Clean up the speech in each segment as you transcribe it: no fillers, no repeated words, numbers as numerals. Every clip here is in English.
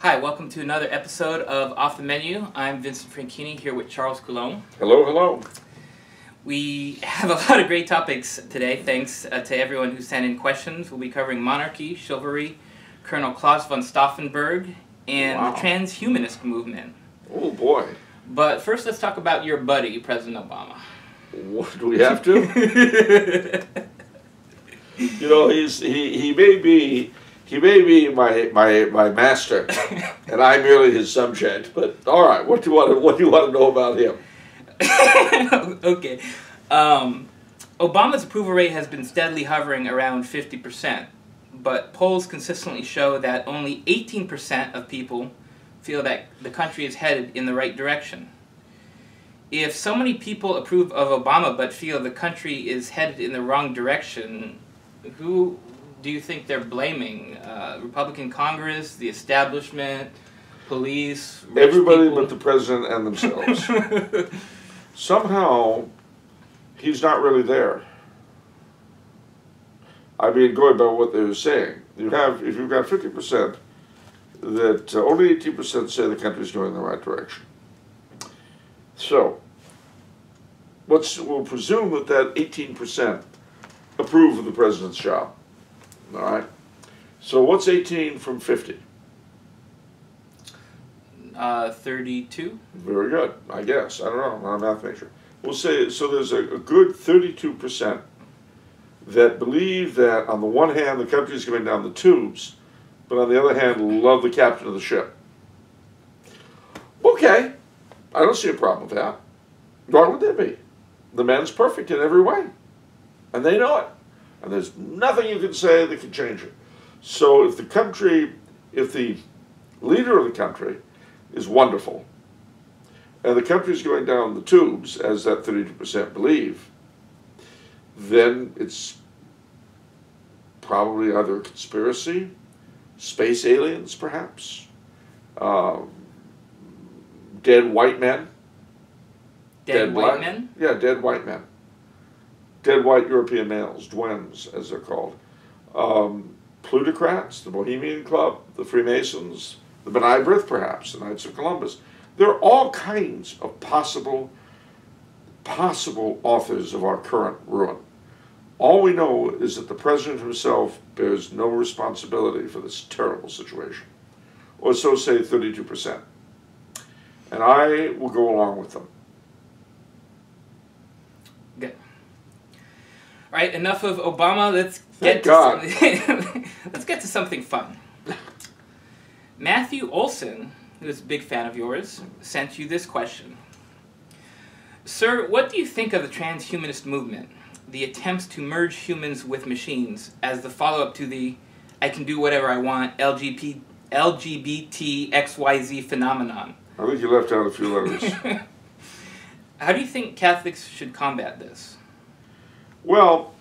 Hi, welcome to another episode of Off the Menu. I'm Vincent Franchini here with Charles Coulombe. Hello, hello. We have a lot of great topics today, thanks to everyone who sent in questions. We'll be covering Monarchy, Chivalry, Colonel Claus von Stauffenberg, and the Trans-Humanist movement. Oh boy. But first let's talk about your buddy, President Obama. What, do we have to? You know, he may be my master, and I'm merely his subject. But all right, what do you want to know about him? Okay, Obama's approval rate has been steadily hovering around 50%, but polls consistently show that only 18% of people feel that the country is headed in the right direction. If so many people approve of Obama but feel the country is headed in the wrong direction, who do you think they're blaming? Republican Congress, the establishment, police, everybody people? But the president and themselves. Somehow, he's not really there. I mean, going by what they were saying, if you've got 50%, that only 18% say the country's going in the right direction. So, we'll presume that 18% approve of the president's job. All right. So what's 18 from 50? 32. Very good, I guess. I don't know. I'm not a math major. We'll say, so there's a good 32% that believe that on the one hand the country's going down the tubes, but on the other hand love the captain of the ship. Okay, I don't see a problem with that. Why would there be? The man's perfect in every way, and they know it. And there's nothing you can say that can change it. So if the leader of the country is wonderful, and the country's going down the tubes, as that 32% believe, then it's probably either a conspiracy, space aliens perhaps, dead white men. Dead white men? Yeah, dead white men. Dead white European males, duendes, as they're called. Plutocrats, the Bohemian Club, the Freemasons, the B'nai B'rith, perhaps, the Knights of Columbus. There are all kinds of possible authors of our current ruin. All we know is that the president himself bears no responsibility for this terrible situation, or so say 32%. And I will go along with them. Good. All right, enough of Obama. Let's get to something fun. Matthew Olson, who is a big fan of yours, sent you this question. Sir, what do you think of the Trans-Humanist movement, the attempts to merge humans with machines as the follow-up to the I can do whatever I want LGBT XYZ phenomenon? I think you left out a few letters. How do you think Catholics should combat this? Well,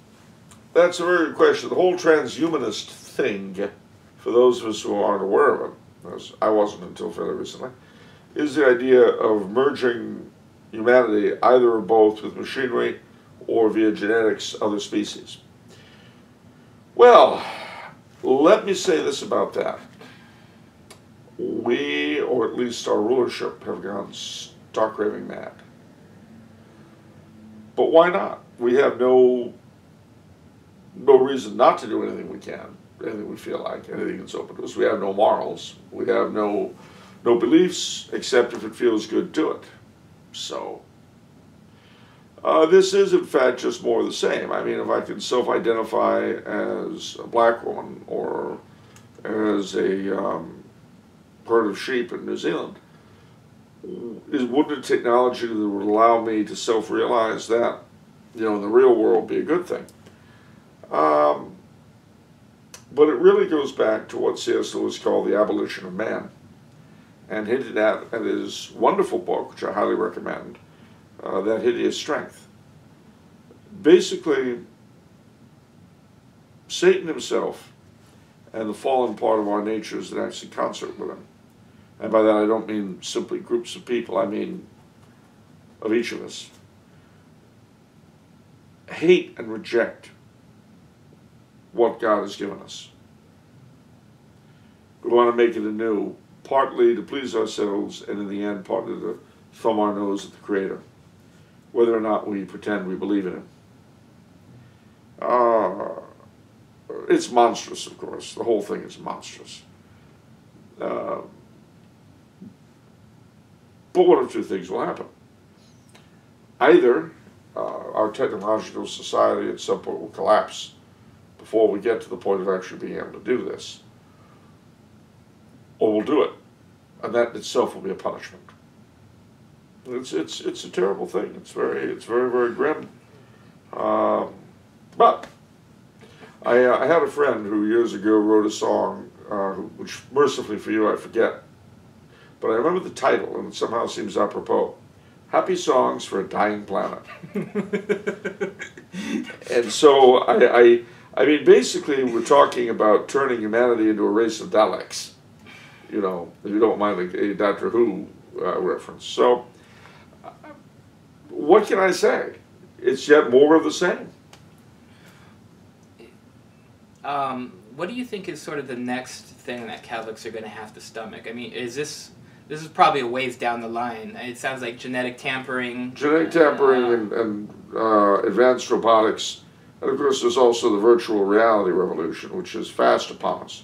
that's a very good question. The whole transhumanist thing, for those of us who aren't aware of it, as I wasn't until fairly recently, is the idea of merging humanity, either or both, with machinery or via genetics, other species. Well, let me say this about that. We, or at least our rulership, have gone stark raving mad. But why not? We have no reason not to do anything we can, anything we feel like, anything that's open to us. We have no morals. We have no beliefs, except if it feels good, do it. So, this is in fact just more of the same. I mean, if I can self-identify as a black woman or as a herd of sheep in New Zealand, wouldn't a technology that would allow me to self-realize that, you know, in the real world be a good thing? But it really goes back to what C.S. Lewis called the abolition of man, and hinted at in his wonderful book, which I highly recommend, That Hideous Strength. Basically, Satan himself and the fallen part of our nature is that acts in concert with him. And by that I don't mean simply groups of people, I mean of each of us. Hate and reject what God has given us. We want to make it anew, partly to please ourselves, and in the end, partly to thumb our nose at the Creator, whether or not we pretend we believe in Him. It's monstrous, of course. The whole thing is monstrous. But one of two things will happen. Either our technological society at some point will collapse before we get to the point of actually being able to do this, or we'll do it, and that itself will be a punishment. It's a terrible thing. It's very, very grim. But I had a friend who years ago wrote a song, which mercifully for you I forget, but I remember the title, and it somehow seems apropos. Happy Songs for a Dying Planet. And so, I mean, basically we're talking about turning humanity into a race of Daleks. You know, if you don't mind a Doctor Who reference. So, what can I say? It's yet more of the same. What do you think is sort of the next thing that Catholics are going to have to stomach? I mean, this is probably a ways down the line. It sounds like genetic tampering. Genetic tampering and advanced robotics. And of course there's also the virtual reality revolution, which is fast upon us.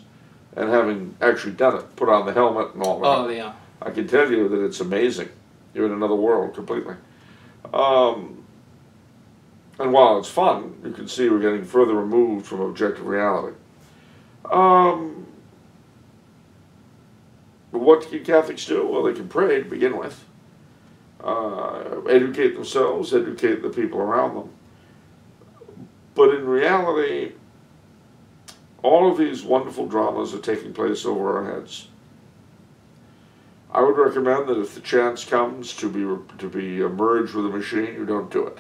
And having actually done it, put on the helmet and all that. Oh, yeah. I can tell you that it's amazing. You're in another world completely. And while it's fun, you can see we're getting further removed from objective reality. But what can Catholics do? Well, they can pray to begin with. Educate themselves, educate the people around them. But in reality, all of these wonderful dramas are taking place over our heads. I would recommend that if the chance comes to be merged with a machine, you don't do it.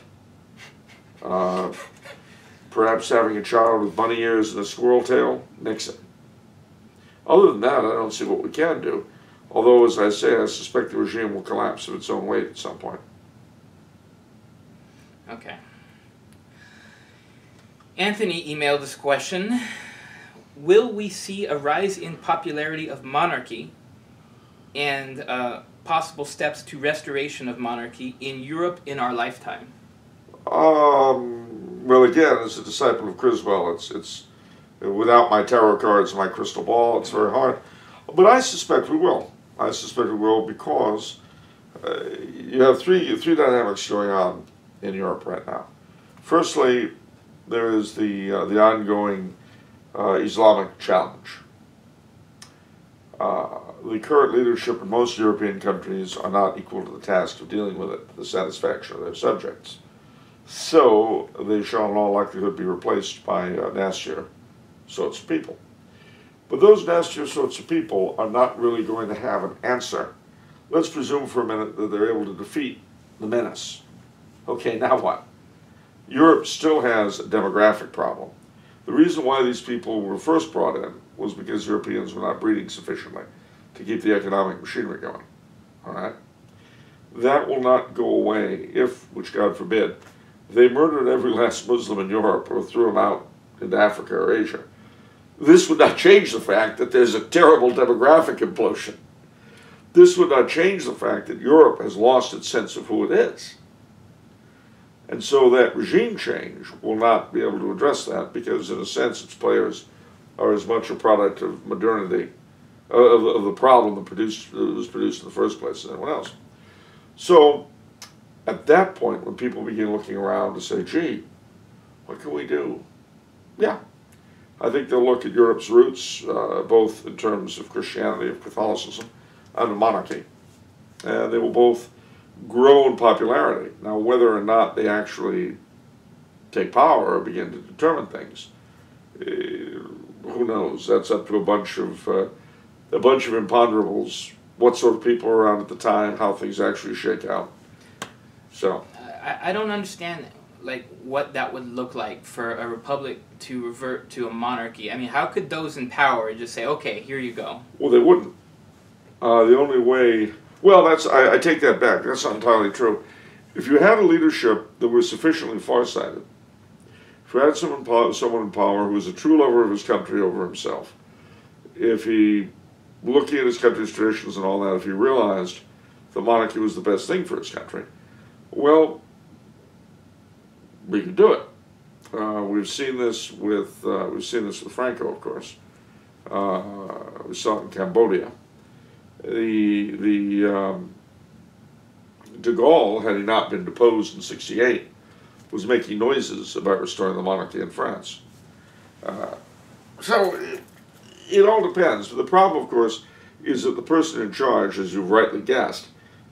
Perhaps having a child with bunny ears and a squirrel tail, nix it. Other than that, I don't see what we can do. Although, as I say, I suspect the regime will collapse of its own weight at some point. Okay. Anthony emailed this question. Will we see a rise in popularity of monarchy and possible steps to restoration of monarchy in Europe in our lifetime? Well, again, as a disciple of Criswell, it's without my tarot cards and my crystal ball, it's very hard. But I suspect we will. I suspect we will because you have three dynamics going on in Europe right now. Firstly, there is the ongoing Islamic challenge. The current leadership in most European countries are not equal to the task of dealing with it to the satisfaction of their subjects. So they shall in all likelihood be replaced by nastier sorts of people. But those nastier sorts of people are not really going to have an answer. Let's presume for a minute that they're able to defeat the menace. Okay, now what? Europe still has a demographic problem. The reason why these people were first brought in was because Europeans were not breeding sufficiently to keep the economic machinery going. All right? That will not go away if, which God forbid, they murdered every last Muslim in Europe or threw them out into Africa or Asia. This would not change the fact that there's a terrible demographic implosion. This would not change the fact that Europe has lost its sense of who it is. And so that regime change will not be able to address that because, in a sense, its players are as much a product of modernity, of the problem that was produced in the first place as anyone else. So, at that point, when people begin looking around to say, gee, what can we do? Yeah, I think they'll look at Europe's roots, both in terms of Christianity, of Catholicism, and of monarchy. And they will both grow in popularity. Now, whether or not they actually take power or begin to determine things, who knows? That's up to a bunch of imponderables, what sort of people are around at the time, how things actually shake out. So I don't understand like what that would look like for a republic to revert to a monarchy. I mean, how could those in power just say, okay, here you go? Well, they wouldn't. The only way, well, I take that back. That's not entirely true. If you had a leadership that was sufficiently farsighted, if you had someone in power who was a true lover of his country over himself, if he looking at his country's traditions and all that, if he realized the monarchy was the best thing for his country, well, we could do it. We've seen this with Franco, of course. We saw it in Cambodia. De Gaulle, had he not been deposed in '68, was making noises about restoring the monarchy in France. So it all depends. But the problem, of course, is that the person in charge, as you've rightly guessed,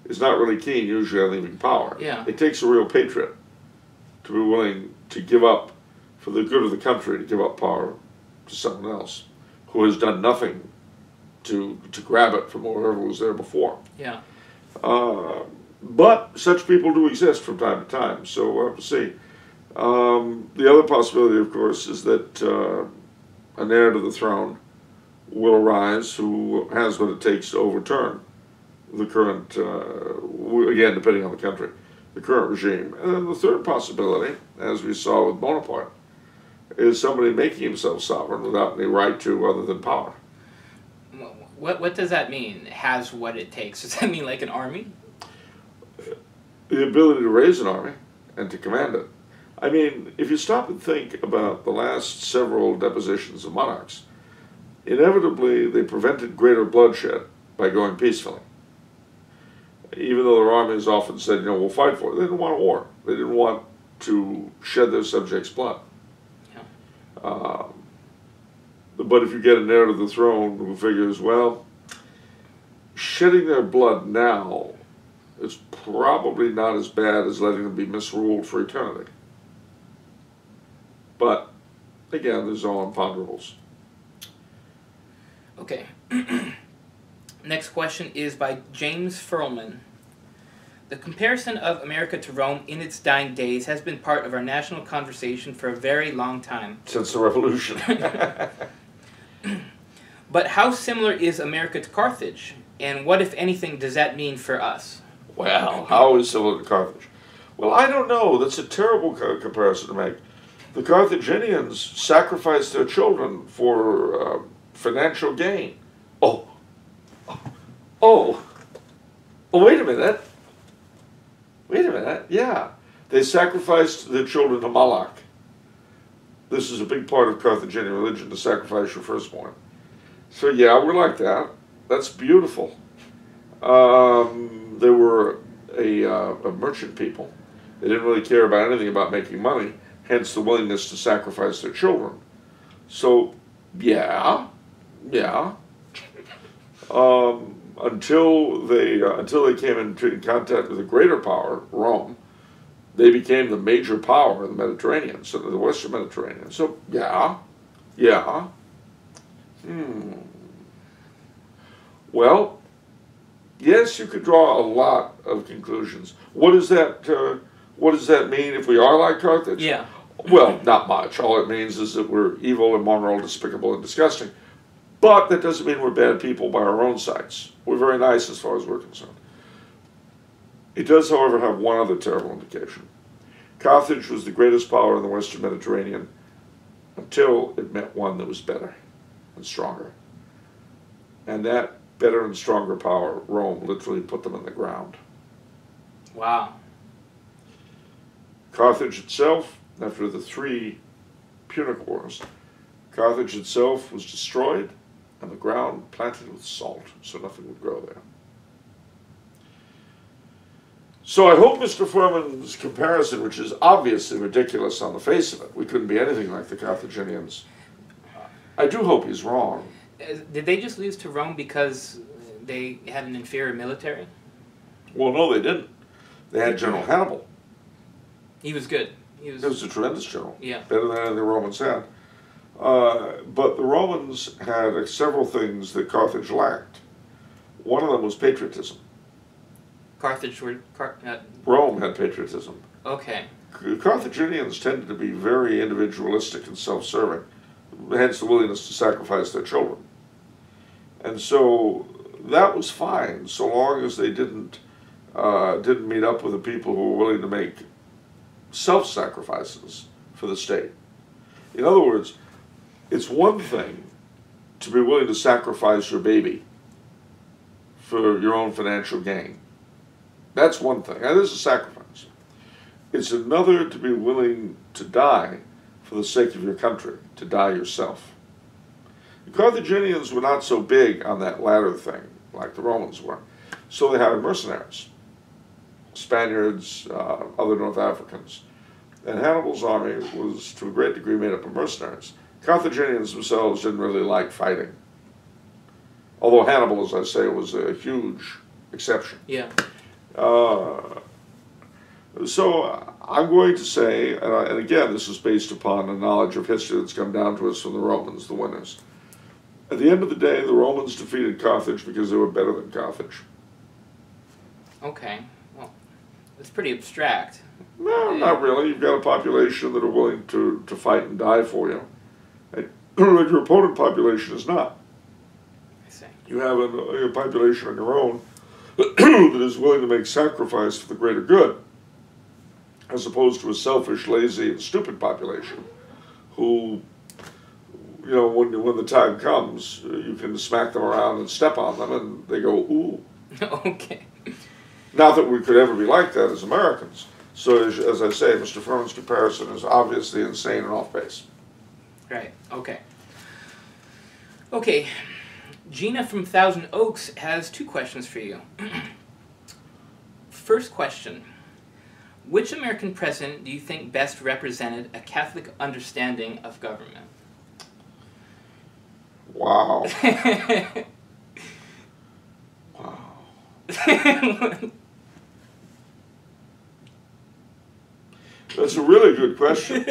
is not really keen usually on leaving power. Yeah. It takes a real patriot to be willing to give up, for the good of the country, to give up power to someone else who has done nothing to grab it from whoever was there before. Yeah. But such people do exist from time to time, so we'll have to see. The other possibility, of course, is that an heir to the throne will arise who has what it takes to overturn the current, again, depending on the country, the current regime. And then the third possibility, as we saw with Bonaparte, is somebody making himself sovereign without any right to other than power. What does that mean, has what it takes? Does that mean like an army? The ability to raise an army and to command it. I mean, if you stop and think about the last several depositions of monarchs, inevitably they prevented greater bloodshed by going peacefully. Even though their armies often said, you know, we'll fight for it. They didn't want a war. They didn't want to shed their subjects' blood. Yeah. But if you get an heir to the throne who figures, well, shedding their blood now is probably not as bad as letting them be misruled for eternity. But, again, there's all imponderables. Okay. Next question is by James Furlman. The comparison of America to Rome in its dying days has been part of our national conversation for a very long time. Since the Revolution. But how similar is America to Carthage? And what, if anything, does that mean for us? Well, how is similar to Carthage? Well, I don't know. That's a terrible comparison to make. The Carthaginians sacrificed their children for financial gain. Oh, wait a minute. Yeah. They sacrificed their children to Moloch. This is a big part of Carthaginian religion, to sacrifice your firstborn. So yeah, we're like that. That's beautiful. They were a merchant people. They didn't really care about anything about making money, hence the willingness to sacrifice their children. So, yeah. Until they came into contact with a greater power, Rome, they became the major power in the Mediterranean, so the Western Mediterranean. So, yeah. Well, yes, you could draw a lot of conclusions. What does that mean if we are like Carthage? Yeah. Well, not much. All it means is that we're evil, immoral, despicable, and disgusting. But that doesn't mean we're bad people by our own sights. We're very nice as far as we're concerned. It does, however, have one other terrible indication. Carthage was the greatest power in the Western Mediterranean until it met one that was better and stronger. And that better and stronger power, Rome, literally put them in the ground. Wow. Carthage itself, after the 3 Punic Wars, Carthage itself was destroyed and the ground planted with salt, so nothing would grow there. So I hope Mr. Furman's comparison, which is obviously ridiculous on the face of it, we couldn't be anything like the Carthaginians, I do hope he's wrong. Did they just lose to Rome because they had an inferior military? Well, no, they didn't. They had General Hannibal. He was good. He was a tremendous general. Yeah. Better than anything the Romans had. But the Romans had several things that Carthage lacked. One of them was patriotism. Rome had patriotism. Okay. Carthaginians tended to be very individualistic and self-serving, hence the willingness to sacrifice their children. And so that was fine, so long as they didn't meet up with the people who were willing to make self-sacrifices for the state. In other words, it's one thing to be willing to sacrifice your baby for your own financial gain. That's one thing. And this is a sacrifice. It's another to be willing to die for the sake of your country, to die yourself. The Carthaginians were not so big on that latter thing, like the Romans were. So they hired mercenaries, Spaniards, other North Africans. And Hannibal's army was, to a great degree, made up of mercenaries. Carthaginians themselves didn't really like fighting. Although Hannibal, as I say, was a huge exception. Yeah. So I'm going to say, and again, this is based upon a knowledge of history that's come down to us from the Romans, the winners. At the end of the day, the Romans defeated Carthage because they were better than Carthage. Okay. Well, it's pretty abstract. No, not really. You've got a population that are willing to fight and die for you. And your opponent population is not. I see. You have a population on your own that is willing to make sacrifice for the greater good, as opposed to a selfish, lazy, and stupid population who, you know, when the time comes, you can smack them around and step on them, and they go, ooh. Okay. Not that we could ever be like that as Americans. So, as I say, Mr. Furman's comparison is obviously insane and off base. Right, okay. Okay, Gina from Thousand Oaks has 2 questions for you. First question. Which American president do you think best represented a Catholic understanding of government? Wow. Wow. That's a really good question.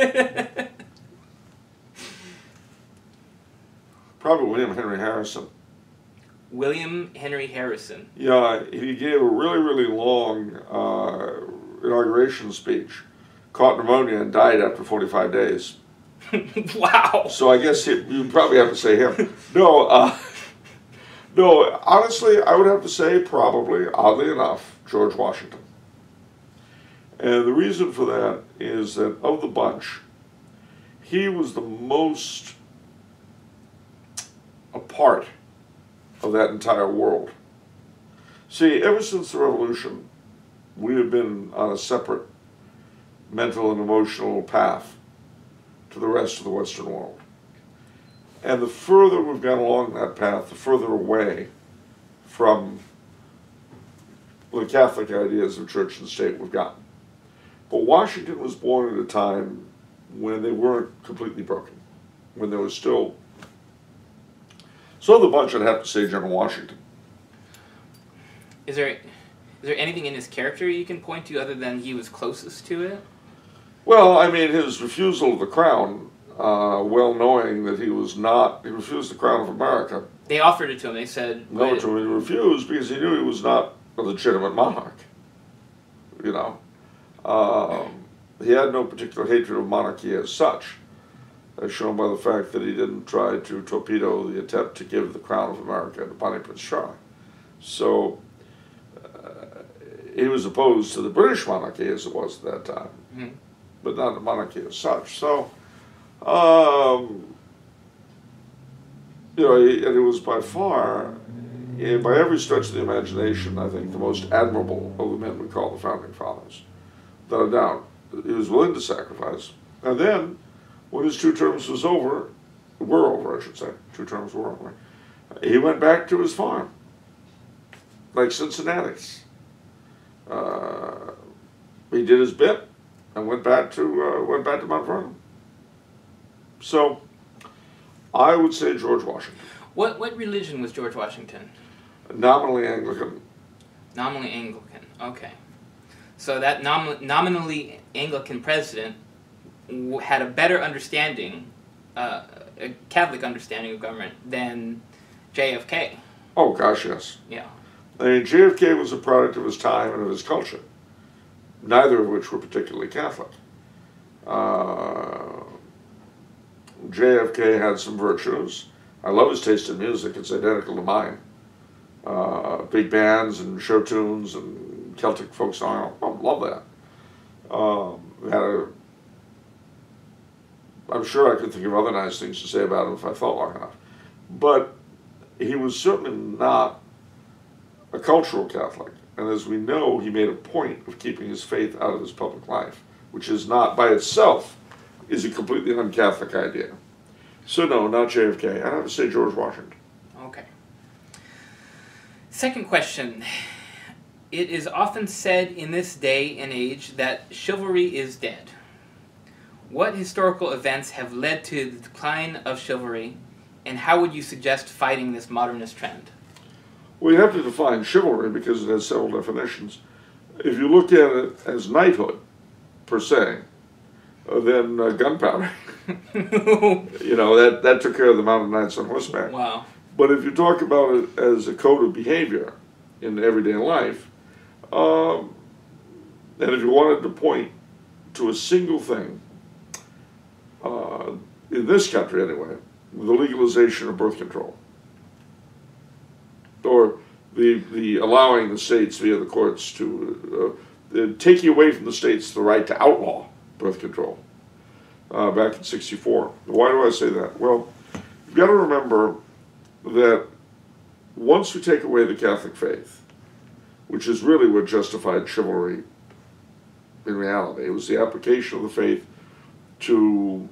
Probably William Henry Harrison. William Henry Harrison. Yeah, he gave a really, really long inauguration speech, caught pneumonia, and died after 45 days. Wow. So I guess you probably have to say him. No, no, honestly, I would have to say probably, oddly enough, George Washington. And the reason for that is that of the bunch, he was the most a part of that entire world. See, ever since the Revolution, we have been on a separate mental and emotional path to the rest of the Western world. And the further we've gone along that path, the further away from the Catholic ideas of church and state we've gotten. But Washington was born at a time when they weren't completely broken, when there was still... So the bunch, I'd have to say General Washington. Is there anything in his character you can point to other than he was closest to it? Well, I mean, his refusal of the crown, well knowing that he refused the crown of America. They offered it to him, they said... No, to him, he refused because he knew he was not a legitimate monarch, you know. He had no particular hatred of monarchy as such, as shown by the fact that he didn't try to torpedo the attempt to give the crown of America to Bonnie Prince Charles. So he was opposed to the British monarchy as it was at that time, but not the monarchy as such. So, you know, and it was by far, by every stretch of the imagination, I think the most admirable of the men we call the Founding Fathers. Without a doubt, he was willing to sacrifice. And then, when his 2 terms were over, I should say, 2 terms were over, he went back to his farm, like Cincinnati's. He did his bit and went back to Mount Vernon. So, I would say George Washington. What religion was George Washington? Nominally Anglican. Nominally Anglican, okay. So that nominally Anglican president had a better understanding, a Catholic understanding of government than JFK. Oh gosh, yes. Yeah. I mean, JFK was a product of his time and of his culture, neither of which were particularly Catholic. JFK had some virtues. I love his taste in music. It's identical to mine. Big bands and show tunes and Celtic folk song. I love that. I'm sure I could think of other nice things to say about him if I thought long enough. But he was certainly not a cultural Catholic. And as we know, he made a point of keeping his faith out of his public life, which is not, by itself, is a completely un-Catholic idea. So no, not JFK. I'd have to say George Washington. Okay. Second question. It is often said in this day and age that chivalry is dead. What historical events have led to the decline of chivalry, and how would you suggest fighting this modernist trend? Well, you have to define chivalry because it has several definitions. If you look at it as knighthood, per se, then gunpowder. That took care of the mounted knights on horseback. Wow. But if you talk about it as a code of behavior in everyday life, and if you wanted to point to a single thing, in this country anyway, the legalization of birth control, or the allowing the states via the courts to taking away from the states the right to outlaw birth control back in '64. Why do I say that? Well, you've got to remember that once we take away the Catholic faith, which is really what justified chivalry in reality, it was the application of the faith to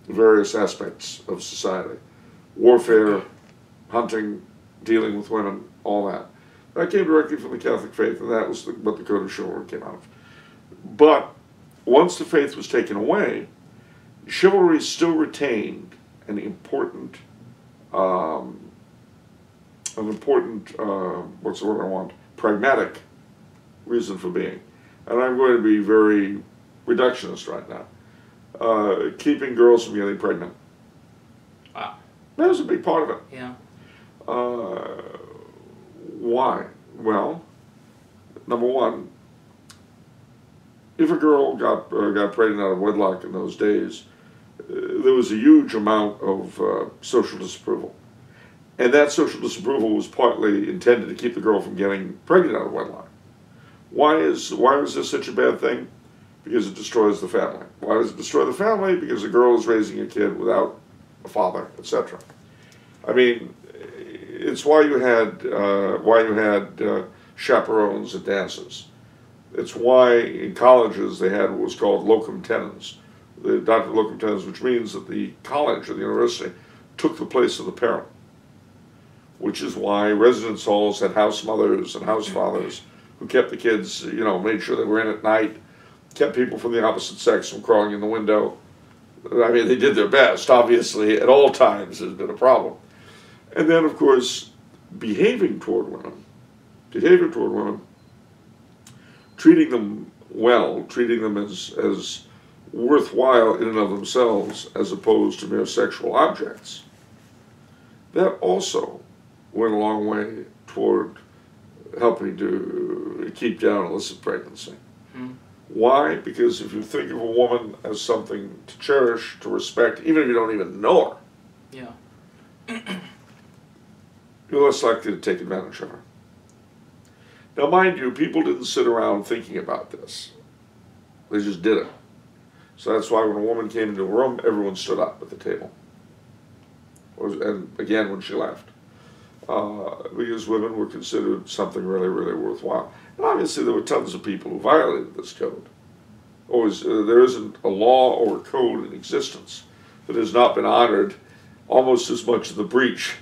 various aspects of society. Warfare, hunting, dealing with women, all that. That came directly from the Catholic faith, and that was what the Code of Chivalry came out of. But once the faith was taken away, chivalry still retained an important, what's the word I want? Pragmatic reason for being. And I'm going to be very reductionist right now. Keeping girls from getting pregnant. Wow. That was a big part of it. Yeah. Why? Well, number one, if a girl got pregnant out of wedlock in those days, there was a huge amount of social disapproval. And that social disapproval was partly intended to keep the girl from getting pregnant out of wedlock. Why was this such a bad thing? Because it destroys the family. Why does it destroy the family? Because the girl is raising a kid without a father, etc. I mean, it's why you had chaperones at dances. It's why in colleges they had what was called locum tenens, the adopted locum tenens, which means that the college or the university took the place of the parent. Which is why residence halls had house mothers and house fathers who kept the kids, made sure they were in at night, kept people from the opposite sex from crawling in the window. I mean, they did their best. Obviously, at all times there's been a problem. And then, of course, behaving toward women, treating them well, treating them as worthwhile in and of themselves as opposed to mere sexual objects, that also went a long way toward helping to keep down illicit pregnancy. Mm. Why? Because if you think of a woman as something to cherish, to respect, even if you don't even know her, yeah, you're less likely to take advantage of her. Now, mind you, people didn't sit around thinking about this. They just did it. So that's why when a woman came into a room, everyone stood up at the table. And again, when she left. Because women were considered something really, really worthwhile. And obviously there were tons of people who violated this code. There isn't a law or a code in existence that has not been honored almost as much as the breach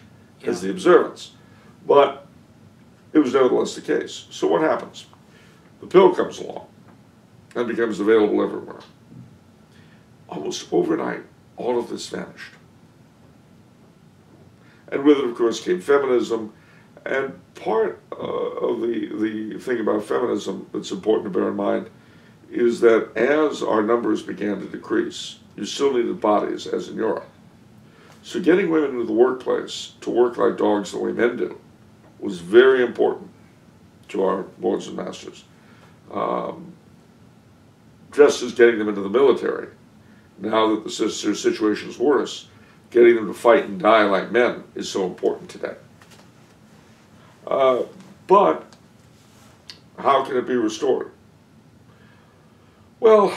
as the observance. But it was nevertheless the case. So what happens? The pill comes along and becomes available everywhere. Almost overnight, all of this vanished. And with it, of course, came feminism. And part of the thing about feminism that's important to bear in mind is that as our numbers began to decrease, you still needed bodies, as in Europe. So getting women into the workplace to work like dogs the way men do was very important to our lords and masters. Just as getting them into the military, now that the situation is worse, getting them to fight and die like men is so important today. But how can it be restored? Well,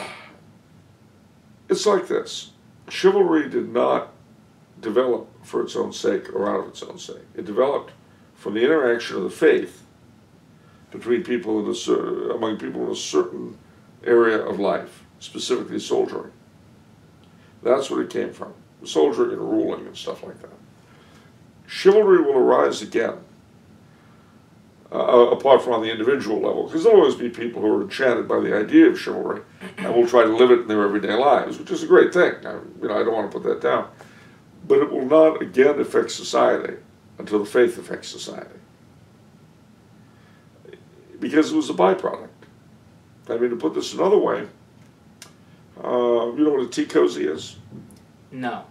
it's like this. Chivalry did not develop for its own sake or out of its own sake. It developed from the interaction of the faith between people among people in a certain area of life, specifically soldiering. That's what it came from, soldiering and ruling and stuff like that. Chivalry will arise again, apart from on the individual level, because there'll always be people who are enchanted by the idea of chivalry and will try to live it in their everyday lives, which is a great thing. I don't want to put that down. But it will not again affect society until the faith affects society, because it was a byproduct. I mean, to put this another way, you know what a tea cozy is? No.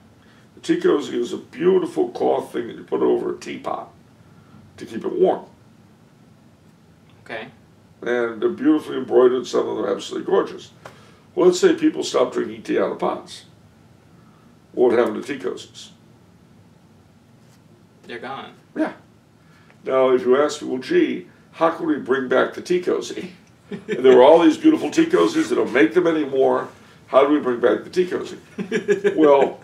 A tea cozy is a beautiful cloth thing that you put over a teapot to keep it warm. Okay. And they're beautifully embroidered, some of them are absolutely gorgeous. Well, let's say people stop drinking tea out of pots. What happened to tea cozies? They're gone. Yeah. Now, if you ask me, well, gee, how can we bring back the tea cozy? And there were all these beautiful tea cozies, they don't make them anymore. How do we bring back the tea cozy? Well,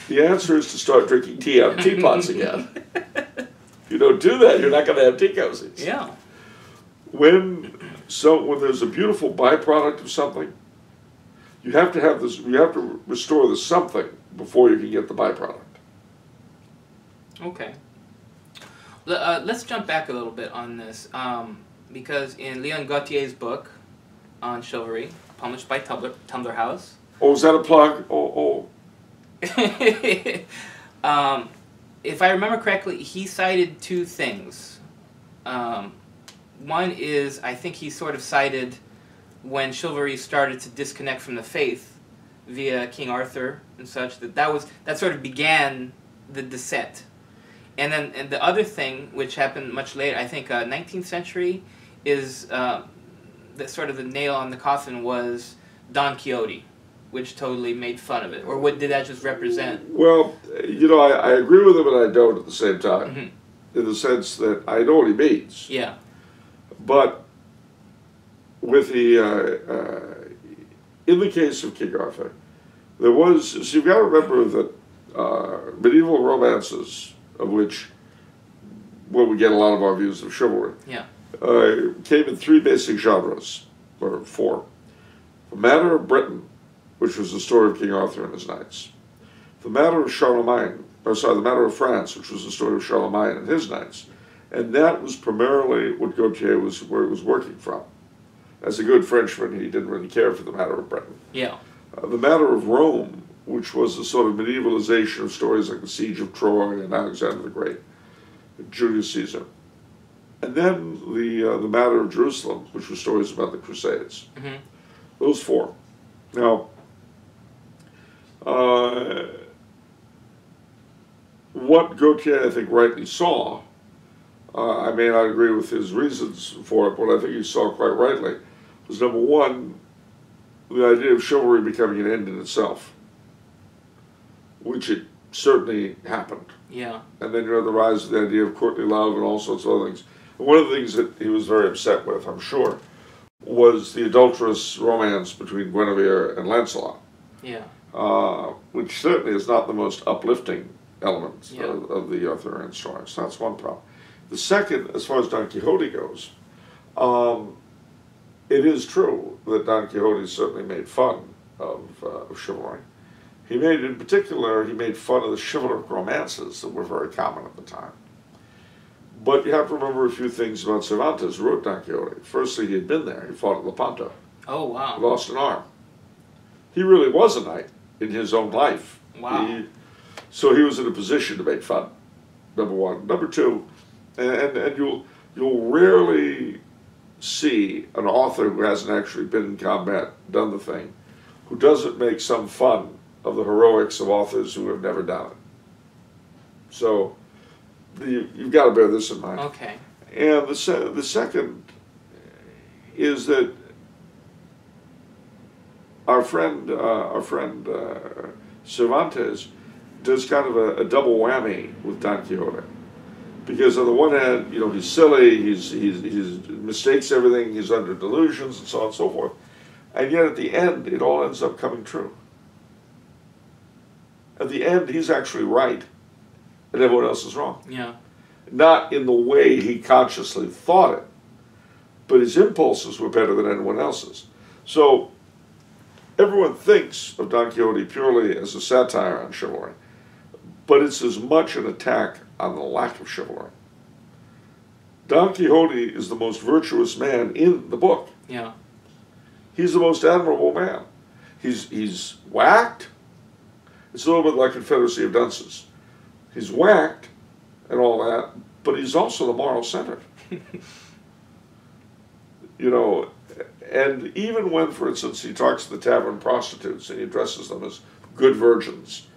the answer is to start drinking tea out of teapots again. If you don't do that, you're not going to have tea cozies. Yeah. When there's a beautiful byproduct of something, you have to have this. You have to restore the something before you can get the byproduct. Okay. Let's jump back a little bit on this, because in Leon Gautier's book on chivalry, published by Tumblr House. Oh, is that a plug? Oh. If I remember correctly, he cited two things. One is, I think he sort of cited when chivalry started to disconnect from the faith via King Arthur and such, that sort of began the descent. And then the other thing, which happened much later, I think 19th century, is the sort of the nail on the coffin was Don Quixote, which totally made fun of it. Or what did that just represent? Well, I agree with him and I don't at the same time, Mm-hmm. in the sense that I know what he means. Yeah. But with the in the case of King Arthur, there was, so you've got to remember that medieval romances, of which we get a lot of our views of chivalry, Yeah. Came in three basic genres, or four. The Matter of Britain, which was the story of King Arthur and his knights. The Matter of Charlemagne, the Matter of France, which was the story of Charlemagne and his knights. And that was primarily what Gautier was working from. As a good Frenchman, he didn't really care for the Matter of Britain. Yeah. The Matter of Rome, which was a sort of medievalization of stories like the Siege of Troy and Alexander the Great, and Julius Caesar. And then the Matter of Jerusalem, which was stories about the Crusades. Mm-hmm. Those four. Now, what Gautier, I think, rightly saw, I may not agree with his reasons for it, but I think he saw quite rightly, was number one, the idea of chivalry becoming an end in itself, which it certainly happened. Yeah. And then you have the rise of the idea of courtly love and all sorts of other things. And one of the things that he was very upset with, I'm sure, was the adulterous romance between Guinevere and Lancelot. Yeah. Which certainly is not the most uplifting element Yeah. of the Arthurian story. So that's one problem. The second, as far as Don Quixote goes, it is true that Don Quixote certainly made fun of chivalry. In particular, he made fun of the chivalric romances that were very common at the time. But you have to remember a few things about Cervantes, who wrote Don Quixote. Firstly, he had been there. He fought at Lepanto. Oh, wow. Lost an arm. He really was a knight in his own life. Wow. So he was in a position to make fun, number one. Number two, and you'll rarely see an author who hasn't actually been in combat, done the thing, who doesn't make some fun of the heroics of authors who have never done it. So you've got to bear this in mind. Okay. And the second is that our friend Cervantes does kind of a double whammy with Don Quixote, because on the one hand, he's silly, he mistakes everything, he's under delusions, and so on and so forth, and yet at the end, it all ends up coming true. At the end, he's actually right, and everyone else is wrong. Yeah. Not in the way he consciously thought it, but his impulses were better than anyone else's. So everyone thinks of Don Quixote purely as a satire on chivalry, but it's as much an attack on the lack of chivalry. Don Quixote is the most virtuous man in the book. Yeah. He's the most admirable man. He's whacked. It's a little bit like Confederacy of Dunces. He's whacked and all that, but he's also the moral center. You know, and even when, for instance, he talks to the tavern prostitutes and he addresses them as good virgins,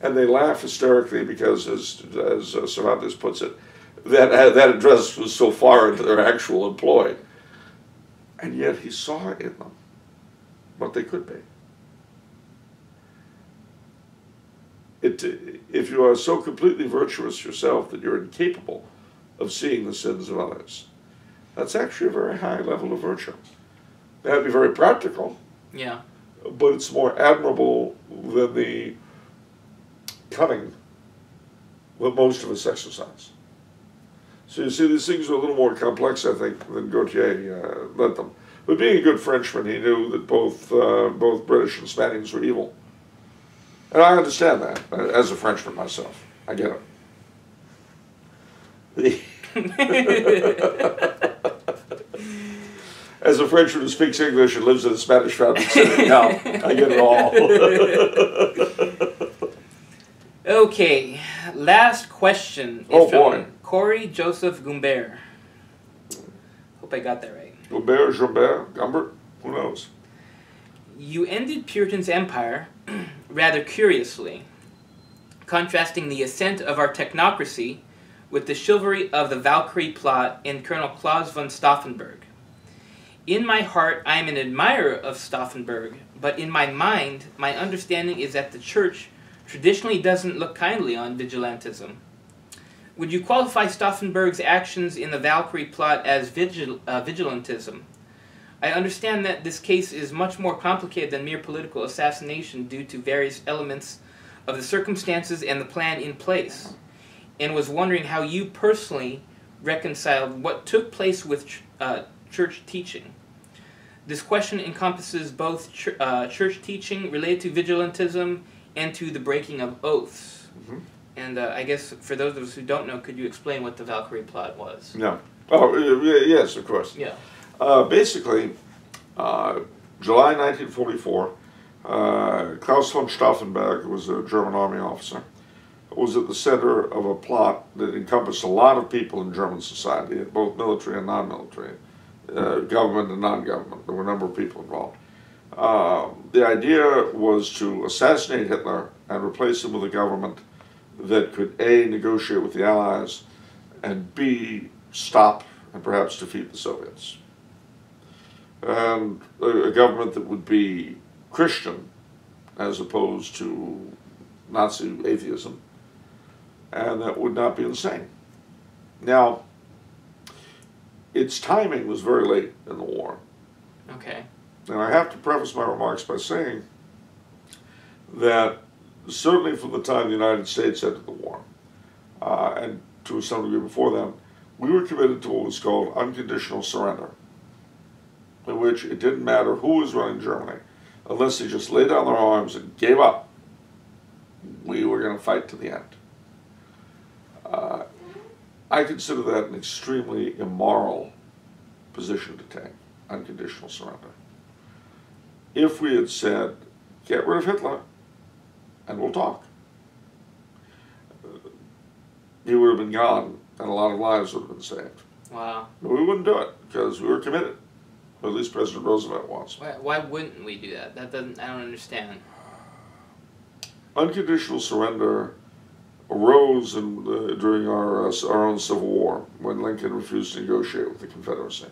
and they laugh hysterically because, as Cervantes puts it, that address was so far into their actual employ. And yet he saw in them what they could be. If you are so completely virtuous yourself that you're incapable of seeing the sins of others, that's actually a very high level of virtue. That'd be very practical. Yeah. But it's more admirable than the cunning that most of us exercise. So you see, these things are a little more complex, I think, than Gautier led them. But being a good Frenchman, he knew that both British and Spaniards were evil. And I understand that, as a Frenchman myself. I get it. As a Frenchman who speaks English and lives in a Spanish-founded city, now I get it all. Okay, last question is from Corey Joseph Gumbert. Hope I got that right. Gumbert, Gumbert, Gumbert, who knows? You ended Puritan's empire rather curiously, contrasting the ascent of our technocracy with the chivalry of the Valkyrie plot in Colonel Claus von Stauffenberg. In my heart, I am an admirer of Stauffenberg, but in my mind, my understanding is that the Church traditionally doesn't look kindly on vigilantism. Would you qualify Stauffenberg's actions in the Valkyrie plot as vigilantism? I understand that this case is much more complicated than mere political assassination due to various elements of the circumstances and the plan in place, and was wondering how you personally reconciled what took place with church teaching. This question encompasses both church teaching related to vigilantism and to the breaking of oaths. Mm-hmm. And I guess for those of us who don't know, could you explain what the Valkyrie plot was? No. Oh, yes, of course. Yeah. Basically, July 1944, Klaus von Stauffenberg, who was a German army officer, was at the center of a plot that encompassed a lot of people in German society, both military and non-military, government and non-government. There were a number of people involved. The idea was to assassinate Hitler and replace him with a government that could A, negotiate with the Allies, and B, stop and perhaps defeat the Soviets. And a government that would be Christian as opposed to Nazi atheism, and that would not be insane. Now, its timing was very late in the war. Okay. And I have to preface my remarks by saying that certainly from the time the United States entered the war, and to some degree before then, we were committed to what was called unconditional surrender, in which it didn't matter who was running Germany, unless they just laid down their arms and gave up, we were going to fight to the end. I consider that an extremely immoral position to take, unconditional surrender. If we had said, get rid of Hitler, and we'll talk, he would have been gone, and a lot of lives would have been saved. Wow. But we wouldn't do it, because we were committed. Or at least President Roosevelt was. Why wouldn't we do that? I don't understand. Unconditional surrender arose during our own Civil War, when Lincoln refused to negotiate with the Confederacy.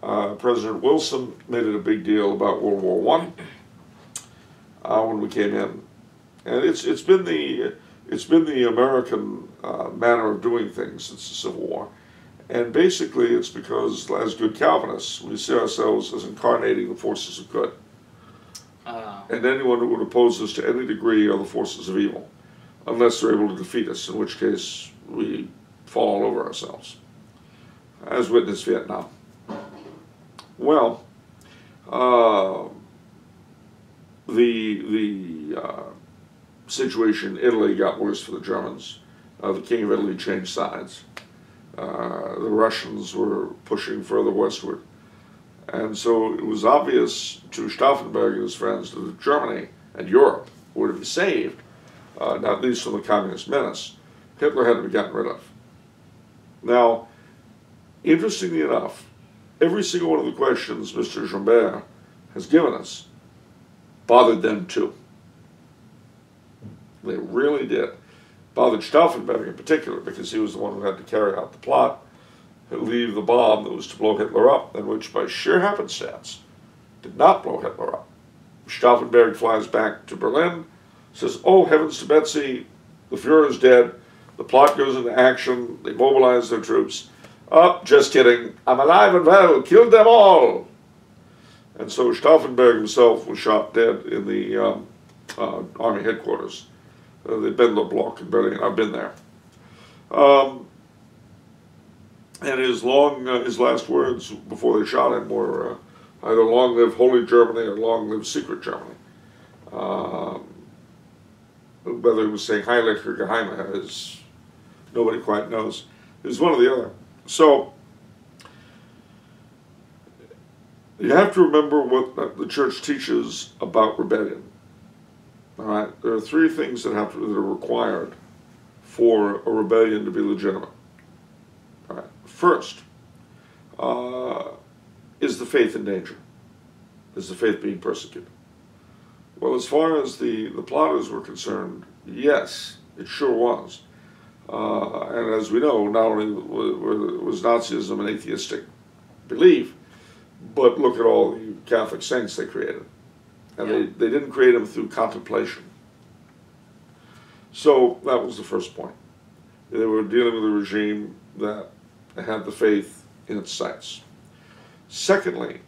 President Wilson made it a big deal about World War I when we came in, and it's been the American manner of doing things since the Civil War, and basically it's because, as good Calvinists, we see ourselves as incarnating the forces of good, and anyone who would oppose us to any degree are the forces of evil, unless they're able to defeat us, in which case we fall all over ourselves, as witness Vietnam. Well, the situation in Italy got worse for the Germans. The King of Italy changed sides. The Russians were pushing further westward. And so it was obvious to Stauffenberg and his friends that if Germany and Europe were to be saved, not least from the communist menace, Hitler had to be gotten rid of. Now, interestingly enough, every single one of the questions Mr. Joubert has given us bothered them too. They really did. Bothered Stauffenberg in particular, because he was the one who had to carry out the plot, leave the bomb that was to blow Hitler up, and which by sheer happenstance did not blow Hitler up. Stauffenberg flies back to Berlin, says, "Oh, heavens to Betsy, the Fuhrer's dead." The plot goes into action, they mobilize their troops. "Oh, just kidding, I'm alive and well, killed them all." And so Stauffenberg himself was shot dead in the army headquarters, the Bendler block in Berlin. I've been there. And his last words before they shot him were either "Long live Holy Germany" or "Long live Secret Germany." Whether he was saying Heilig or Geheime is nobody quite knows. It was one or the other. So you have to remember what the church teaches about rebellion. All right, there are three things that are required for a rebellion to be legitimate. All right. First, is the faith in danger? Is the faith being persecuted? Well, as far as the plotters were concerned, yes, it sure was. And as we know, not only was Nazism an atheistic belief, but look at all the Catholic saints they created. And they didn't create them through contemplation. So that was the first point. They were dealing with a regime that had the faith in its sights. Secondly,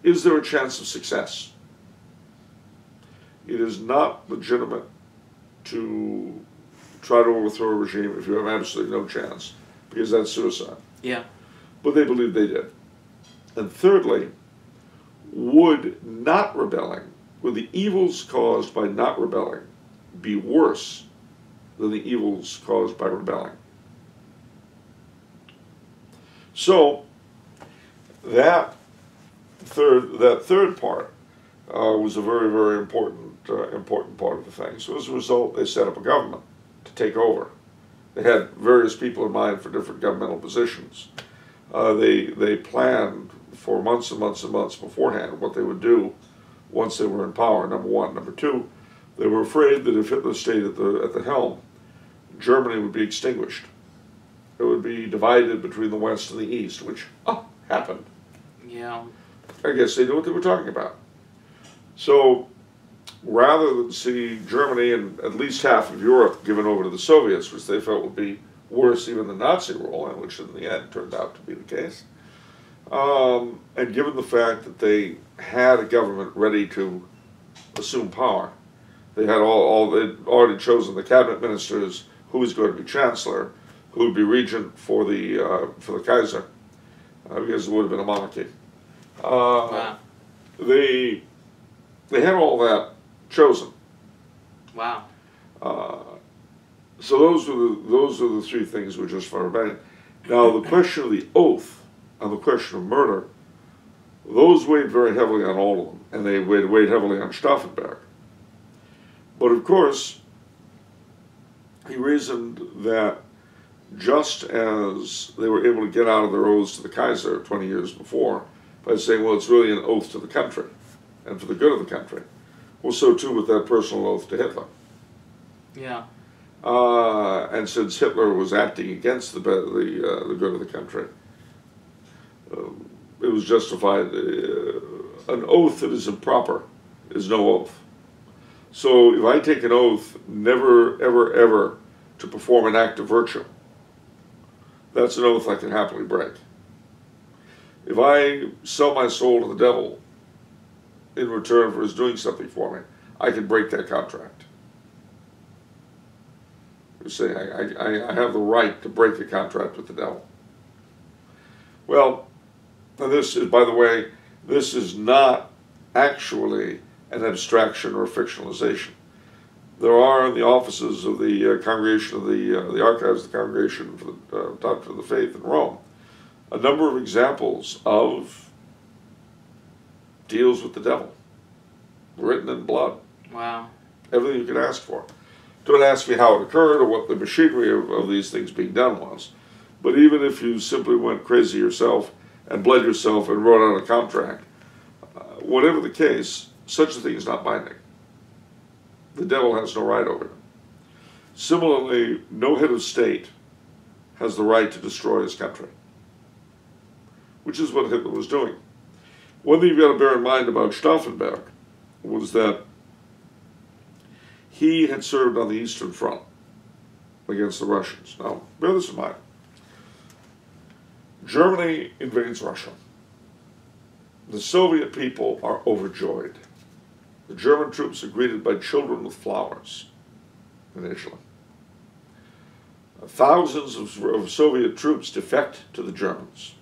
is there a chance of success? It is not legitimate to try to overthrow a regime if you have absolutely no chance, because that's suicide. Yeah. But they believed they did. And thirdly, would not rebelling, would the evils caused by not rebelling be worse than the evils caused by rebelling? So that third part was a very, very important part of the thing. So as a result, they set up a government to take over. They had various people in mind for different governmental positions. They planned for months and months and months beforehand what they would do once they were in power, number one. Number two, they were afraid that if Hitler stayed at the helm, Germany would be extinguished. It would be divided between the West and the East, which happened. Yeah. I guess they knew what they were talking about. So rather than see Germany and at least half of Europe given over to the Soviets, which they felt would be worse even than Nazi rule, and which in the end turned out to be the case, and given the fact that they had a government ready to assume power, they had they'd already chosen the cabinet ministers, who was going to be chancellor, who would be regent for the Kaiser, because it would have been a monarchy. Wow. They had all that chosen. Wow. So those are the three things we just for rebellion. Now the question of the oath and the question of murder, those weighed very heavily on all of them, and they weighed heavily on Stauffenberg. But of course, he reasoned that just as they were able to get out of their oaths to the Kaiser 20 years before by saying, well, it's really an oath to the country and for the good of the country, well, so too with that personal oath to Hitler. Yeah. And since Hitler was acting against the good of the country, it was justified. An oath that is improper is no oath. So if I take an oath never, ever, ever to perform an act of virtue, that's an oath I can happily break. If I sell my soul to the devil in return for his doing something for me, I can break that contract. You say, I have the right to break a contract with the devil. Well, And this is, by the way, this is not actually an abstraction or a fictionalization. There are in the offices of the Congregation of the Archives of the Congregation for the Doctrine of the Faith in Rome, a number of examples of deals with the devil, written in blood. Wow. Everything you could ask for. Don't ask me how it occurred or what the machinery of these things being done was. But even if you simply went crazy yourself and bled yourself and wrote out a contract, whatever the case, such a thing is not binding. The devil has no right over them. Similarly, no head of state has the right to destroy his country, which is what Hitler was doing. One thing you've got to bear in mind about Stauffenberg was that he had served on the Eastern Front against the Russians. Now, bear this in mind. Germany invades Russia. The Soviet people are overjoyed. The German troops are greeted by children with flowers initially. Thousands of Soviet troops defect to the Germans.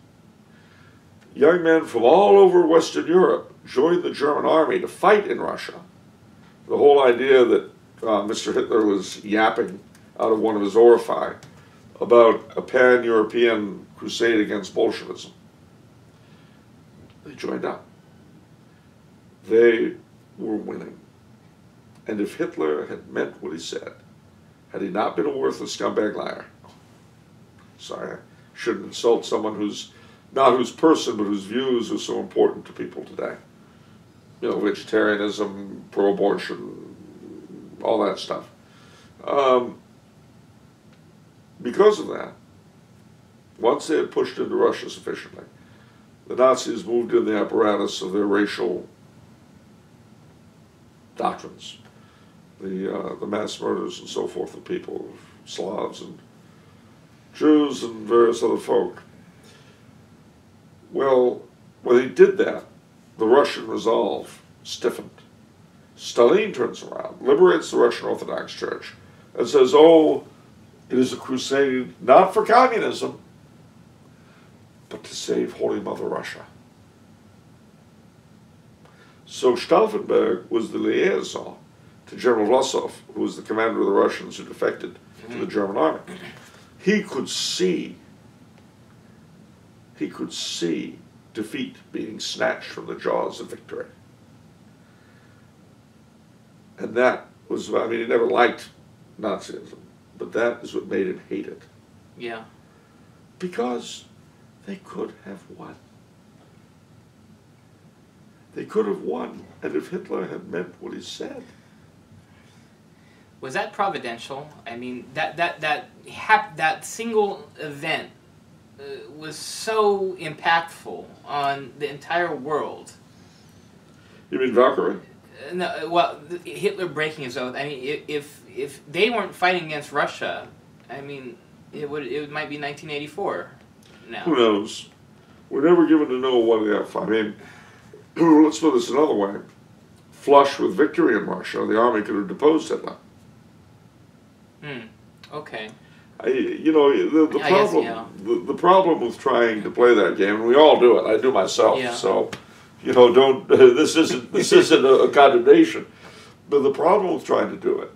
Young men from all over Western Europe joined the German army to fight in Russia. The whole idea that Mr. Hitler was yapping out of one of his orify about a pan-European crusade against Bolshevism. They joined up. They were winning. And if Hitler had meant what he said, had he not been a worthless scumbag liar, sorry, I shouldn't insult someone who's not whose person, but whose views are so important to people today. You know, vegetarianism, pro-abortion, all that stuff. Because of that, once they had pushed into Russia sufficiently, the Nazis moved in the apparatus of their racial doctrines, the mass murders and so forth of people, Slavs and Jews and various other folk. Well, when they did that, the Russian resolve stiffened. Stalin turns around, liberates the Russian Orthodox Church, and says, oh, it is a crusade not for communism, but to save Holy Mother Russia. So Stauffenberg was the liaison to General Vlasov, who was the commander of the Russians who defected to the German army. He could see defeat being snatched from the jaws of victory. And that was, I mean, he never liked Nazism, but that is what made him hate it. Yeah. Because they could have won. They could have won, and if Hitler had meant what he said. Was that providential? I mean, that single event was so impactful on the entire world. You mean Valkyrie? No, well, Hitler breaking his oath. I mean, if they weren't fighting against Russia, I mean, it might be 1984 now. Who knows? We're never given to know what if. I mean, let's put this another way. Flush with victory in Russia, the army could have deposed Hitler. Okay. You know, the problem. Guess, yeah. The problem with trying to play that game, and we all do it. I do myself. Yeah. So, you know, don't. This isn't a condemnation. But the problem with trying to do it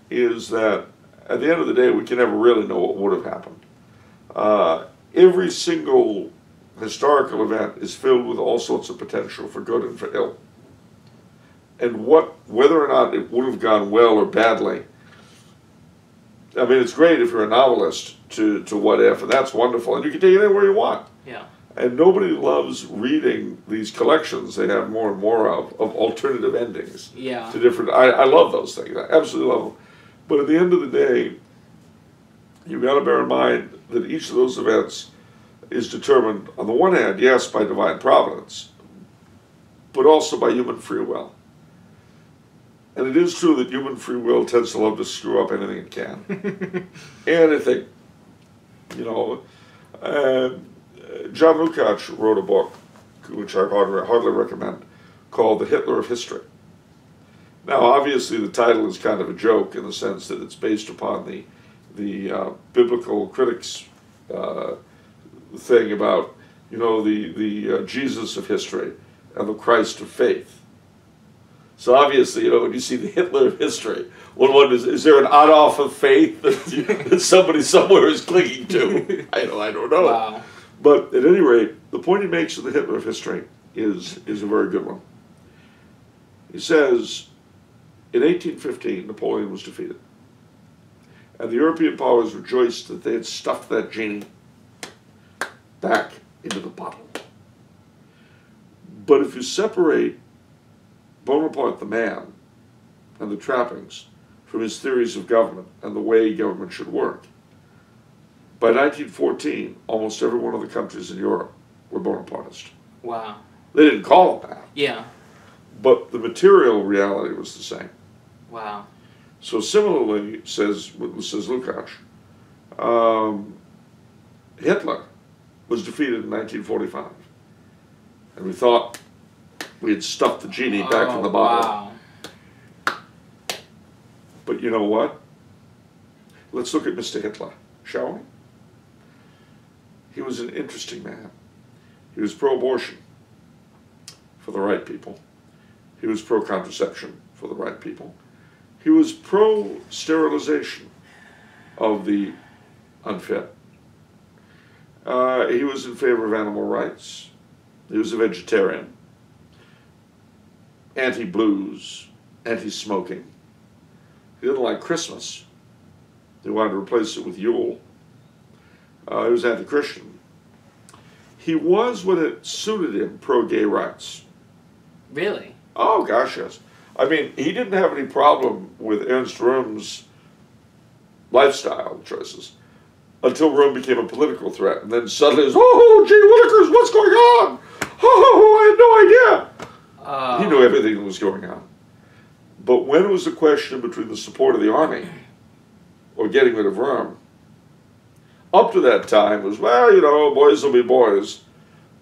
is that at the end of the day, we can never really know what would have happened. Every single historical event is filled with all sorts of potential for good and for ill. And whether or not it would have gone well or badly, I mean, it's great if you're a novelist to what if, and that's wonderful, and you can take it anywhere you want. Yeah. And nobody loves reading these collections they have more and more of alternative endings. Yeah. To different. I love those things. I absolutely love them. But at the end of the day, you've got to bear in mind that each of those events is determined, on the one hand, yes, by divine providence, but also by human free will. And it is true that human free will tends to love to screw up anything it can. Anything. You know, John Lukács wrote a book, which I hardly recommend, called The Hitler of History. Now, obviously, the title is kind of a joke in the sense that it's based upon the biblical critics' thing about you know, the Jesus of history and the Christ of faith. So obviously, you know, when you see the Hitler of history, one wonders, is there an Adolf of faith that somebody somewhere is clinging to? I don't know. Wow. But at any rate, the point he makes in the Hitler of history is a very good one. He says, in 1815, Napoleon was defeated. And the European powers rejoiced that they had stuffed that genie back into the bottle. But if you separate Bonaparte the man and the trappings from his theories of government and the way government should work, by 1914, almost every one of the countries in Europe were Bonapartist. Wow. They didn't call it that. Yeah. But the material reality was the same. Wow. So similarly, says Lukács, Hitler was defeated in 1945. And we thought we had stuffed the genie back in the bottle. Wow. But you know what? Let's look at Mr. Hitler, shall we? He was an interesting man. He was pro-abortion for the right people. He was pro-contraception for the right people. He was pro-sterilization of the unfit. He was in favor of animal rights. He was a vegetarian. Anti-blues, anti-smoking. He didn't like Christmas. He wanted to replace it with Yule. He was anti-Christian. He was, when it suited him, pro-gay rights. Really? Oh, gosh, yes. I mean, he didn't have any problem with Ernst Röhm's lifestyle choices until Röhm became a political threat. And then suddenly it was, oh, gee willikers, what's going on? Oh, I had no idea. He knew everything that was going on. But when it was a question between the support of the army or getting rid of Röhm, up to that time it was, well, you know, boys will be boys.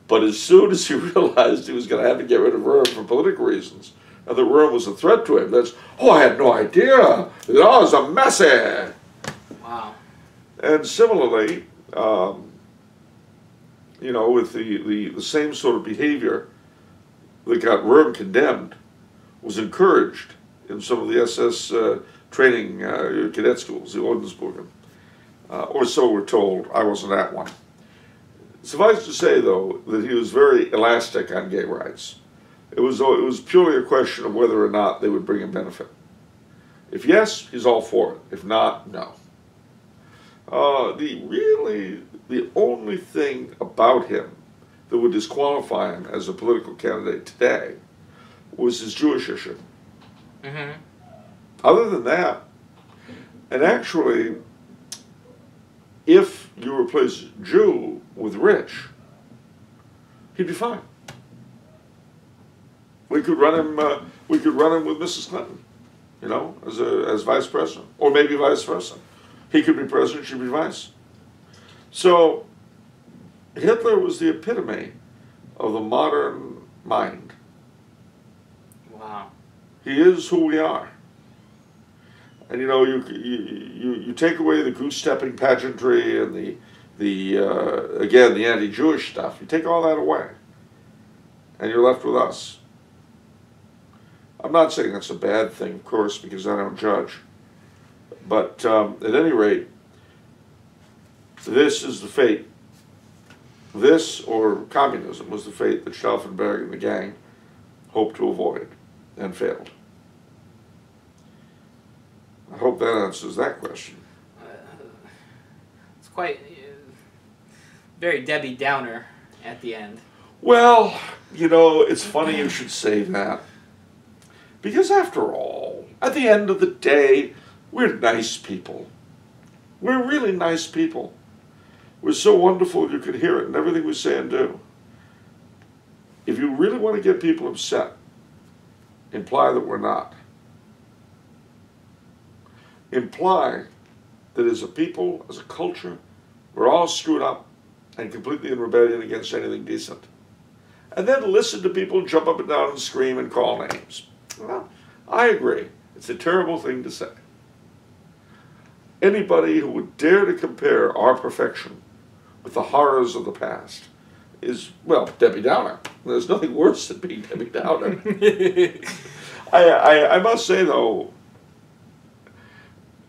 But as soon as he realized he was going to have to get rid of Röhm for political reasons, and that Röhm was a threat to him, that's, oh, I had no idea. Oh, it was a messy. Wow. And similarly, you know, with the same sort of behavior that got Röhm condemned was encouraged in some of the SS training cadet schools, the Ordensburgen. Or so we're told. I wasn't at one. Suffice to say, though, that he was very elastic on gay rights. It was purely a question of whether or not they would bring him benefit. If yes, he's all for it. If not, no. The only thing about him that would disqualify him as a political candidate today was his Jewish issue. Mm-hmm. Other than that, and actually, if you replace Jew with rich, he'd be fine. We could run him. We could run him with Mrs. Clinton, you know, as vice president, or maybe vice versa. He could be president, she'd be vice. So Hitler was the epitome of the modern mind. Wow. He is who we are. And you know, you take away the goose-stepping pageantry and again the anti-Jewish stuff. You take all that away, and you're left with us. I'm not saying that's a bad thing, of course, because I don't judge. But at any rate, this is the fate. This, or communism, was the fate that Stauffenberg and the gang hoped to avoid and failed. I hope that answers that question. It's quite very Debbie Downer at the end. Well, you know, it's funny you should say that. Because after all, at the end of the day, we're nice people. We're really nice people. We're so wonderful you could hear it in everything we say and do. If you really want to get people upset, imply that we're not. Imply that as a people, as a culture, we're all screwed up and completely in rebellion against anything decent. And then listen to people jump up and down and scream and call names. Well, I agree. It's a terrible thing to say. Anybody who would dare to compare our perfection with the horrors of the past is, well, Debbie Downer. There's nothing worse than being Debbie Downer. I must say, though,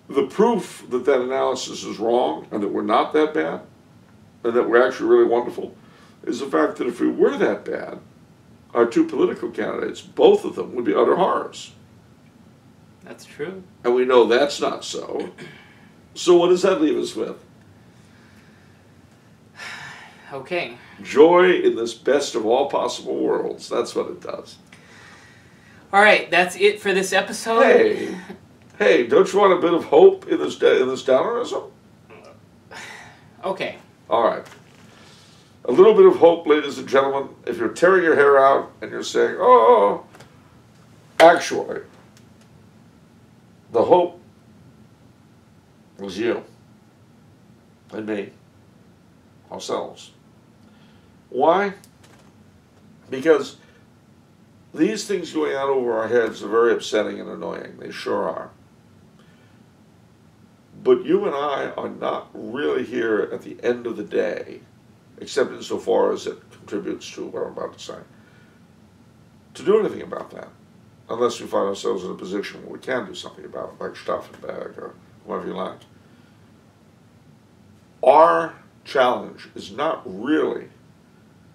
the proof that that analysis is wrong and that we're not that bad and that we're actually really wonderful is the fact that if we were that bad, our two political candidates, both of them, would be utter horrors. That's true. And we know that's not so. So what does that leave us with? Okay. Joy in this best of all possible worlds. That's what it does. All right, that's it for this episode. Hey, don't you want a bit of hope in this downerism? Okay. All right. A little bit of hope, ladies and gentlemen. If you're tearing your hair out and you're saying, oh, actually, the hope was you and me, ourselves. Why? Because these things going on over our heads are very upsetting and annoying. They sure are. But you and I are not really here at the end of the day, except insofar as it contributes to what I'm about to say, to do anything about that, unless we find ourselves in a position where we can do something about it, like Stauffenberg or whatever you like. Our challenge is not really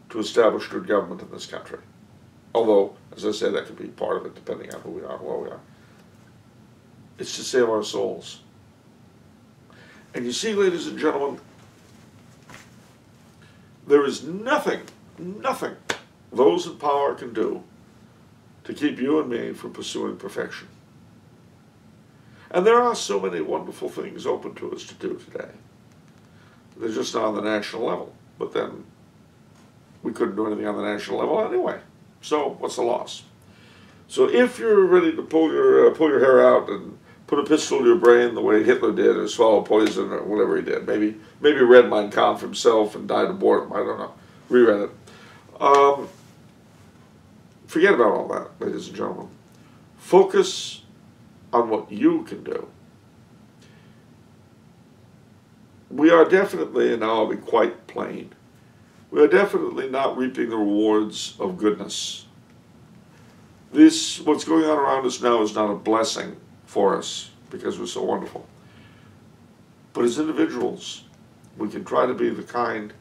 to establish good government in this country, although, as I say, that could be part of it, depending on who we are and where we are. It's to save our souls. And you see, ladies and gentlemen, there is nothing those in power can do to keep you and me from pursuing perfection. And there are so many wonderful things open to us to do today. They're just not on the national level. But then we couldn't do anything on the national level anyway. So what's the loss? So if you're ready to pull your hair out and put a pistol to your brain the way Hitler did, or swallow poison, or whatever he did, maybe read Mein Kampf himself and died of boredom, I don't know, reread it. Forget about all that, ladies and gentlemen. Focus on what you can do. We are definitely, and now I'll be quite plain, we are definitely not reaping the rewards of goodness. What's going on around us now is not a blessing for us because we're so wonderful. But as individuals, we can try to be the kind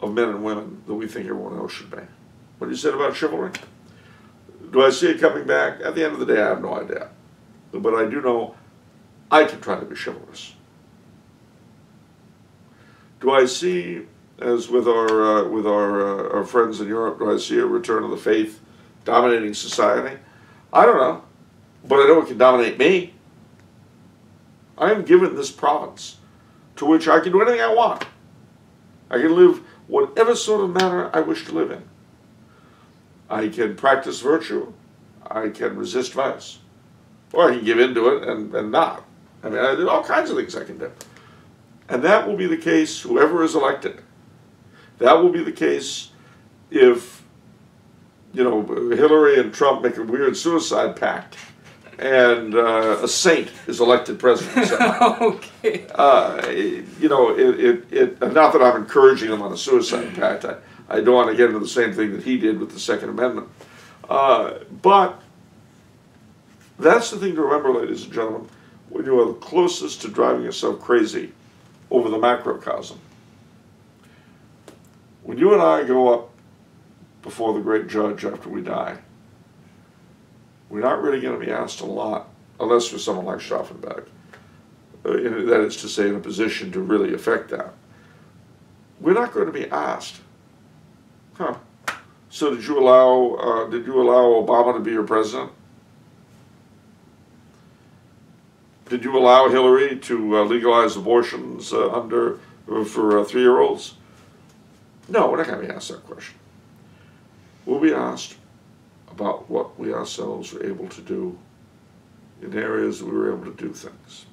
of men and women that we think everyone else should be. What you said about chivalry? Do I see it coming back? At the end of the day, I have no idea. But I do know I can try to be chivalrous. Do I see, as with our friends in Europe, do I see a return of the faith dominating society? I don't know, but I know it can dominate me. I am given this province to which I can do anything I want. I can live whatever sort of manner I wish to live in. I can practice virtue. I can resist vice. Or I can give in to it and not. I mean, there's all kinds of things I can do. And that will be the case whoever is elected. That will be the case if, Hillary and Trump make a weird suicide pact and a saint is elected president. Okay. Not that I'm encouraging him on a suicide pact. I don't want to get into the same thing that he did with the Second Amendment. But that's the thing to remember, ladies and gentlemen, when you are the closest to driving yourself crazy over the macrocosm. When you and I go up before the great judge after we die, we're not really going to be asked a lot, unless we're someone like Stauffenberg, that is to say, in a position to really affect that. We're not going to be asked, so did you allow Obama to be your president? Did you allow Hillary to legalize abortions for 3-year-olds? No, we're not going to be asked that question. We'll be asked about what we ourselves were able to do in areas we were able to do things.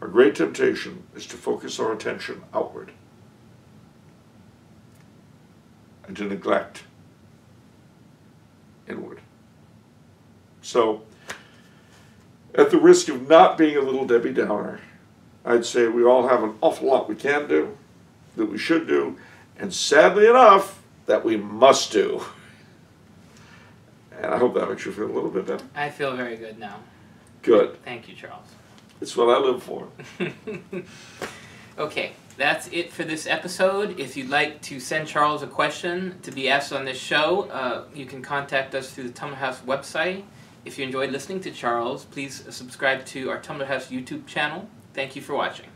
Our great temptation is to focus our attention outward and to neglect inward. So, at the risk of not being a little Debbie Downer, I'd say we all have an awful lot we can do, that we should do, and sadly enough, that we must do. And I hope that makes you feel a little bit better. I feel very good now. Good. Thank you, Charles. It's what I live for. Okay, that's it for this episode. If you'd like to send Charles a question to be asked on this show, you can contact us through the Tumbler House website. If you enjoyed listening to Charles, please subscribe to our Tumbler House YouTube channel. Thank you for watching.